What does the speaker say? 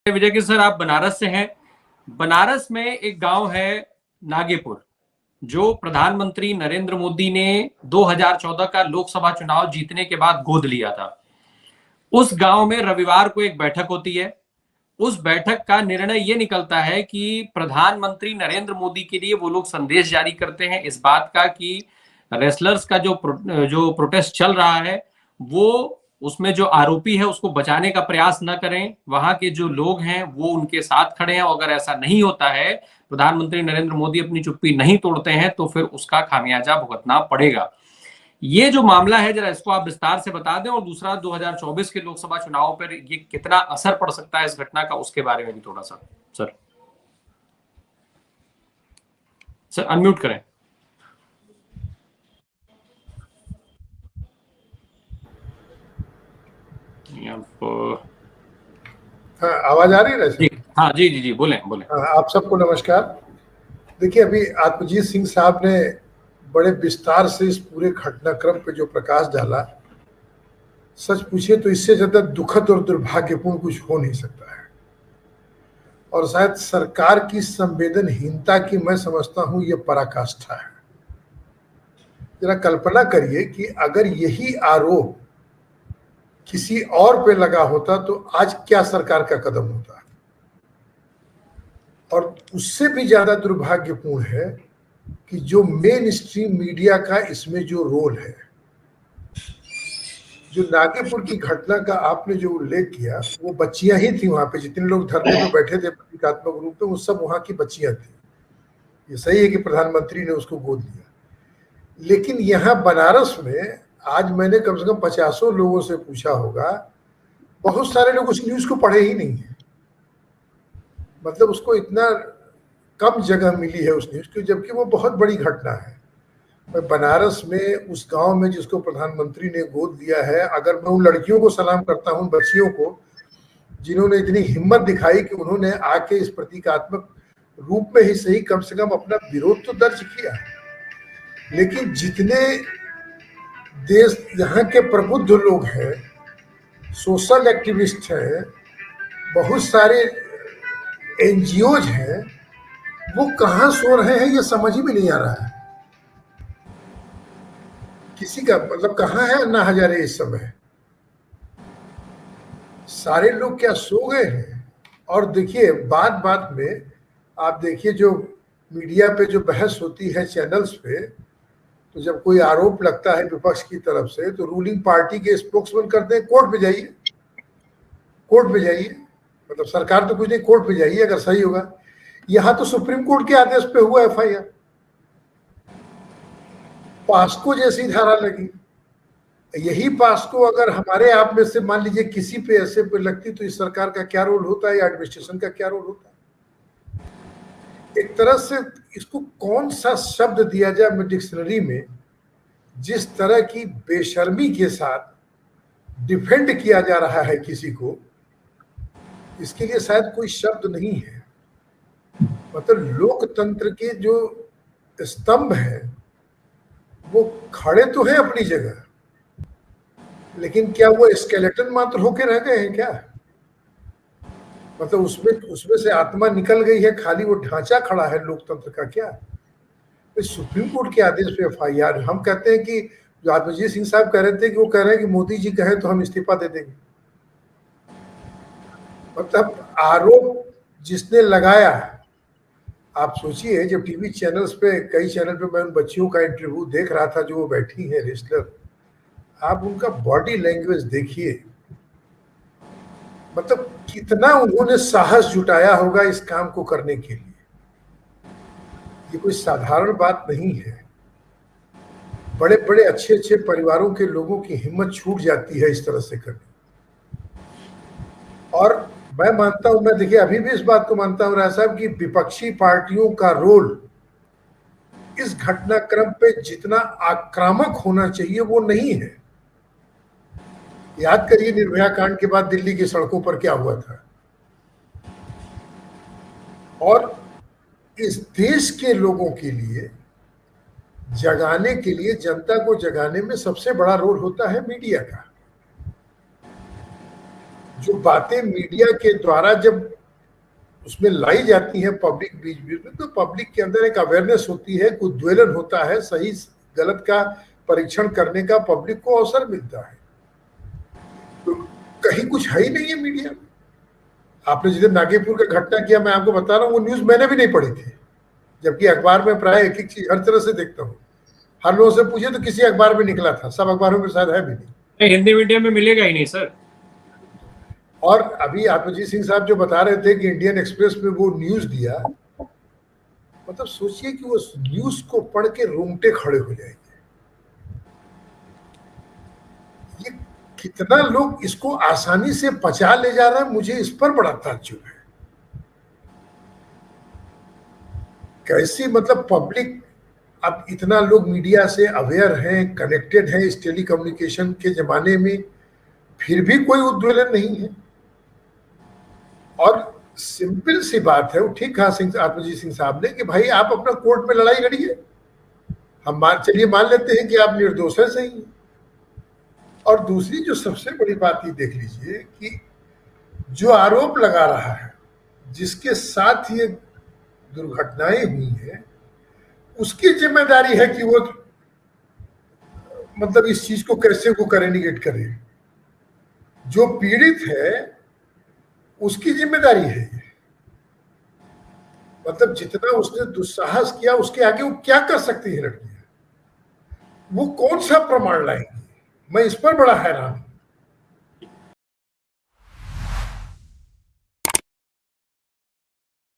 विजय की सर, आप बनारस से हैं। बनारस में एक गांव है नागेपुर, जो प्रधानमंत्री नरेंद्र मोदी ने 2014 का लोकसभा चुनाव जीतने के बाद गोद लिया था। उस गांव में रविवार को एक बैठक होती है। उस बैठक का निर्णय ये निकलता है कि प्रधानमंत्री नरेंद्र मोदी के लिए वो लोग संदेश जारी करते हैं इस बात का कि रेसलर्स का जो प्रोटेस्ट चल रहा है, वो उसमें जो आरोपी है उसको बचाने का प्रयास न करें। वहां के जो लोग हैं वो उनके साथ खड़े हैं, और अगर ऐसा नहीं होता है, प्रधानमंत्री नरेंद्र मोदी अपनी चुप्पी नहीं तोड़ते हैं, तो फिर उसका खामियाजा भुगतना पड़ेगा। ये जो मामला है, जरा इसको आप विस्तार से बता दें। और दूसरा, 2024 के लोकसभा चुनाव पर ये कितना असर पड़ सकता है इस घटना का, उसके बारे में भी थोड़ा सा सर अनम्यूट करें। हाँ, आवाज आ रही है ना जी? हाँ जी जी जी, बोलें बोलें। आप सबको नमस्कार। देखिए, अभी आत्मजीत सिंह साहब ने बड़े विस्तार से इस पूरे घटनाक्रम पे जो प्रकाश डाला, सच पूछे तो इससे ज्यादा दुखद और दुर्भाग्यपूर्ण कुछ हो नहीं सकता है। और शायद सरकार की संवेदनहीनता की मैं समझता हूं ये पराकाष्ठा है। जरा कल्पना करिए कि अगर यही आरोप किसी और पे लगा होता तो आज क्या सरकार का कदम होता। और उससे भी ज्यादा दुर्भाग्यपूर्ण है कि जो मेन स्ट्रीम मीडिया का इसमें जो रोल है, जो नागेपुर की घटना का आपने जो उल्लेख किया, वो बच्चियां ही थी वहां पे। जितने लोग धरने पे बैठे थे प्रतीकात्मक रूप में, वो सब वहां की बच्चियां थी। ये सही है कि प्रधानमंत्री ने उसको गोद लिया, लेकिन यहाँ बनारस में आज मैंने कम से कम 50 लोगों से पूछा होगा, बहुत सारे लोग उस न्यूज को पढ़े ही नहीं है। मतलब उसको इतना कम जगह मिली है उस न्यूज की, जबकि वो बहुत बड़ी घटना है। मैं बनारस में उस गांव में जिसको प्रधानमंत्री ने गोद लिया है, अगर मैं उन लड़कियों को सलाम करता हूं, बच्चियों को, जिन्होंने इतनी हिम्मत दिखाई कि उन्होंने आके इस प्रतीकात्मक रूप में ही सही कम से कम अपना विरोध तो दर्ज किया। लेकिन जितने देश यहाँ के प्रबुद्ध लोग हैं, सोशल एक्टिविस्ट हैं, बहुत सारे एनजीओज हैं, वो कहाँ सो रहे हैं ये समझ ही में नहीं आ रहा है। किसी का मतलब कहाँ है अन्ना हजारे इस समय? सारे लोग क्या सो गए हैं? और देखिए, बात बात में आप देखिए, जो मीडिया पे जो बहस होती है चैनल्स पे, तो जब कोई आरोप लगता है विपक्ष की तरफ से, तो रूलिंग पार्टी के स्पोक्समैन करते हैं कोर्ट पे जाइए, कोर्ट पे जाइए। मतलब सरकार तो कुछ नहीं, कोर्ट पे जाइए अगर सही होगा। यहां तो सुप्रीम कोर्ट के आदेश पे हुआ एफआईआर, पास्को जैसी धारा लगी। यही पास्को अगर हमारे आप में से मान लीजिए किसी पे ऐसे पे लगती, तो इस सरकार का क्या रोल होता है या एडमिनिस्ट्रेशन का क्या रोल होता है? एक तरह से इसको कौन सा शब्द दिया जाए डिक्शनरी में, जिस तरह की बेशर्मी के साथ डिफेंड किया जा रहा है किसी को, इसके लिए शायद कोई शब्द नहीं है। मतलब लोकतंत्र के जो स्तंभ है वो खड़े तो हैं अपनी जगह, लेकिन क्या वो स्केलेटन मात्र होके रह गए हैं क्या? मतलब उसमें से आत्मा निकल गई है, खाली वो ढांचा खड़ा है लोकतंत्र का क्या? तो सुप्रीम कोर्ट के आदेश पे एफआईआर। हम कहते हैं कि जो आत्मजीत सिंह साहब कह रहे थे कि वो कह रहे हैं कि मोदी जी कहें तो हम इस्तीफा दे देंगे। मतलब आरोप जिसने लगाया, आप सोचिए, जब टीवी चैनल्स पे, कई चैनल पे मैं उन बच्चियों का इंटरव्यू देख रहा था जो वो बैठी हैं रेसलर, आप उनका बॉडी लैंग्वेज देखिए। मतलब कितना उन्होंने साहस जुटाया होगा इस काम को करने के लिए। ये कोई साधारण बात नहीं है। बड़े बड़े अच्छे अच्छे परिवारों के लोगों की हिम्मत छूट जाती है इस तरह से करने। और मैं मानता हूं, मैं देखिए अभी भी इस बात को मानता हूं राय साहब कि विपक्षी पार्टियों का रोल इस घटनाक्रम पे जितना आक्रामक होना चाहिए वो नहीं है। याद करिए निर्भया कांड के बाद दिल्ली की सड़कों पर क्या हुआ था। और इस देश के लोगों के लिए जगाने के लिए, जनता को जगाने में सबसे बड़ा रोल होता है मीडिया का। जो बातें मीडिया के द्वारा जब उसमें लाई जाती हैं पब्लिक बीच बीच में, तो पब्लिक के अंदर एक अवेयरनेस होती है, उद्वेलन होता है, सही गलत का परीक्षण करने का पब्लिक को अवसर मिलता है। तो कहीं कुछ है ही नहीं है मीडिया में। आपने जिस दिन नागेपुर का घटना किया, मैं आपको बता रहा हूँ, वो न्यूज मैंने भी नहीं पढ़ी थी, जबकि अखबार में प्राय एक एक चीज हर तरह से देखता हूँ। हर लोगों से पूछे तो किसी अखबार में निकला था, सब अखबारों में शायद है भी नहीं। हिंदी मीडियम में मिलेगा ही नहीं सर। और अभी आत्मजीत सिंह साहब जो बता रहे थे कि इंडियन एक्सप्रेस में वो न्यूज दिया, मतलब सोचिए कि वो न्यूज को पढ़ के रोंगटे खड़े हो जाएंगे। ये कितना लोग इसको आसानी से पचा ले जा रहे हैं, मुझे इस पर बड़ा ताज्जुब है। कैसी मतलब पब्लिक, अब इतना लोग मीडिया से अवेयर हैं, कनेक्टेड हैं इस टेलीकम्युनिकेशन के जमाने में, फिर भी कोई उद्वेलन नहीं है। और सिंपल सी बात है, वो ठीक कहा सिंह आत्मजीत सिंह साहब ने कि भाई आप अपना कोर्ट में लड़ाई लड़िए, हम चलिए मान लेते हैं कि आप निर्दोष है, सही है। और दूसरी जो सबसे बड़ी बात ये देख लीजिए कि जो आरोप लगा रहा है, जिसके साथ ये दुर्घटनाएं हुई हैं, उसकी जिम्मेदारी है कि वो मतलब इस चीज को कैसे वो कम्युनिकेट करे। जो पीड़ित है उसकी जिम्मेदारी है ये। मतलब जितना उसने दुस्साहस किया, उसके आगे वो क्या कर सकती है लड़कियां, वो कौन सा प्रमाण लाएंगी, मैं इस पर बड़ा हैरान हूं।